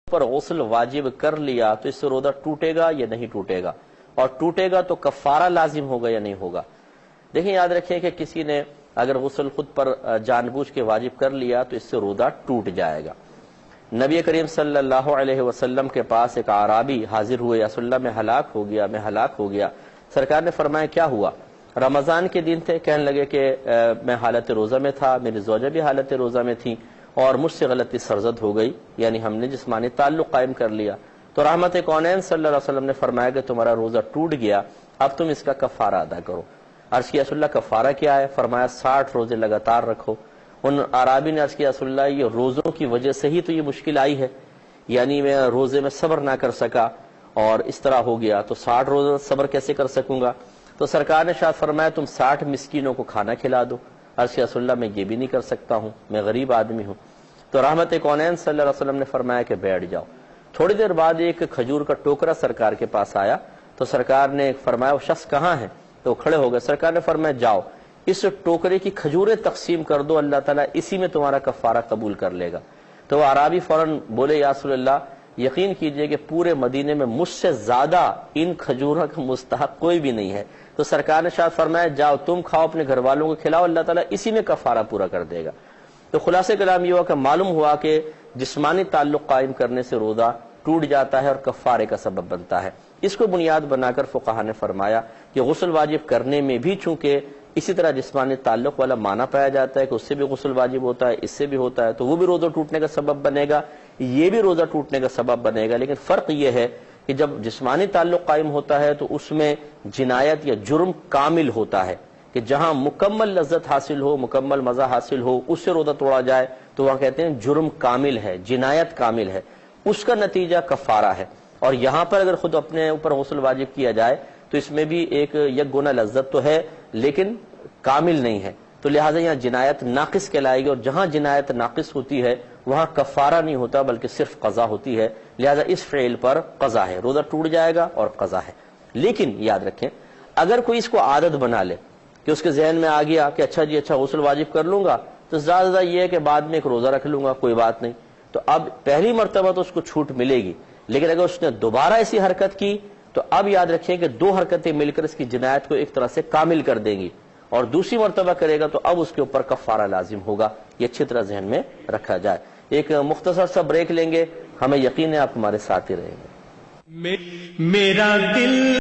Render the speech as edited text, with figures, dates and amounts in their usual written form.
پر غسل واجب کر لیا تو اس سے روزہ ٹوٹے گا یا نہیں ٹوٹے گا، اور ٹوٹے گا تو کفارہ لازم ہوگا یا نہیں ہوگا۔ دیکھیں یاد رکھیں کہ کسی نے اگر غسل خود پر جان بوجھ کے واجب کر لیا تو اس سے روزہ ٹوٹ جائے گا۔ نبی کریم صلی اللہ علیہ وسلم کے پاس ایک اعرابی حاضر ہوئے، یا رسول اللہ میں ہلاک ہو گیا۔ سرکار نے فرمایا کیا ہوا؟ رمضان کے دن تھے، کہنے لگے کہ میں حالت روزہ میں تھا، میری زوجہ بھی حالت روزہ میں تھی، اور مجھ سے غلطی سرزد ہو گئی، یعنی ہم نے جسمانی تعلق قائم کر لیا۔ تو رحمت کونین صلی اللہ علیہ وسلم نے فرمایا کہ تمہارا روزہ ٹوٹ گیا، اب تم اس کا کفارہ ادا کرو۔ عرض کیا رسول اللہ کفارہ کیا ہے؟ فرمایا 60 روزے لگاتار رکھو۔ ان عرابی نے عرض کیا رسول اللہ یہ روزوں کی وجہ سے ہی تو یہ مشکل آئی ہے، یعنی میں روزے میں صبر نہ کر سکا اور اس طرح ہو گیا، تو 60 روزہ صبر کیسے کر سکوں گا؟ تو سرکار نے شاید فرمایا تم 60 مسکینوں کو کھانا کھلا دو۔ عرض کیا رسول اللہ میں یہ بھی نہیں کر سکتا ہوں، میں غریب آدمی ہوں۔ تو رحمت کونین صلی اللہ علیہ وسلم نے فرمایا کہ بیٹھ جاؤ۔ تھوڑی دیر بعد ایک کھجور کا ٹوکرا سرکار کے پاس آیا، تو سرکار نے فرمایا وہ شخص کہاں ہے؟ تو کھڑے ہو گئے۔ سرکار نے فرمایا جاؤ اس ٹوکرے کی کھجوریں تقسیم کر دو، اللہ تعالیٰ اسی میں تمہارا کفارہ قبول کر لے گا۔ تو وہ عرابی فوراً بولے یا رسول اللہ یقین کیجئے کہ پورے مدینے میں مجھ سے زیادہ ان کھجوروں کا مستحق کوئی بھی نہیں ہے۔ تو سرکار نے شاید فرمایا جاؤ تم کھاؤ، اپنے گھر والوں کو کھلاؤ، اللہ تعالیٰ اسی میں کفارہ پورا کر دے گا۔ تو خلاصہ کلام یہ ہوا کہ معلوم ہوا کہ جسمانی تعلق قائم کرنے سے روزہ ٹوٹ جاتا ہے اور کفارے کا سبب بنتا ہے۔ اس کو بنیاد بنا کر فقہا نے فرمایا کہ غسل واجب کرنے میں بھی چونکہ اسی طرح جسمانی تعلق والا معنی پایا جاتا ہے کہ اس سے بھی غسل واجب ہوتا ہے، اس سے بھی ہوتا ہے، تو وہ بھی روزہ ٹوٹنے کا سبب بنے گا، یہ بھی روزہ ٹوٹنے کا سبب بنے گا۔ لیکن فرق یہ ہے کہ جب جسمانی تعلق قائم ہوتا ہے تو اس میں جنایت یا جرم کامل ہوتا ہے، کہ جہاں مکمل لذت حاصل ہو، مکمل مزہ حاصل ہو، اس سے روزہ توڑا جائے تو وہاں کہتے ہیں جرم کامل ہے، جنایت کامل ہے، اس کا نتیجہ کفارہ ہے۔ اور یہاں پر اگر خود اپنے اوپر غسل واجب کیا جائے تو اس میں بھی ایک یک گنا لذت تو ہے لیکن کامل نہیں ہے، تو لہٰذا یہاں جنایت ناقص کہلائے گی، اور جہاں جنایت ناقص ہوتی ہے وہاں کفارہ نہیں ہوتا بلکہ صرف قضا ہوتی ہے، لہٰذا اس فعل پر قضا ہے، روزہ ٹوٹ جائے گا اور قضا ہے۔ لیکن یاد رکھیں اگر کوئی اس کو عادت بنا لے کہ اس کے ذہن میں آ گیا کہ اچھا جی اچھا غسل واجب کر لوں گا تو زیادہ یہ ہے کہ بعد میں ایک روزہ رکھ لوں گا، کوئی بات نہیں، تو اب پہلی مرتبہ تو اس کو چھوٹ ملے گی، لیکن اگر اس نے دوبارہ ایسی حرکت کی تو اب یاد رکھیں کہ 2 حرکتیں مل کر اس کی جنایت کو ایک طرح سے کامل کر دیں گی، اور دوسری مرتبہ کرے گا تو اب اس کے اوپر کفارہ لازم ہوگا۔ یہ اچھی طرح ذہن میں رکھا جائے۔ ایک مختصر سا بریک لیں گے، ہمیں یقین ہے آپ ہمارے ساتھ ہی رہیں گے۔ میرا دل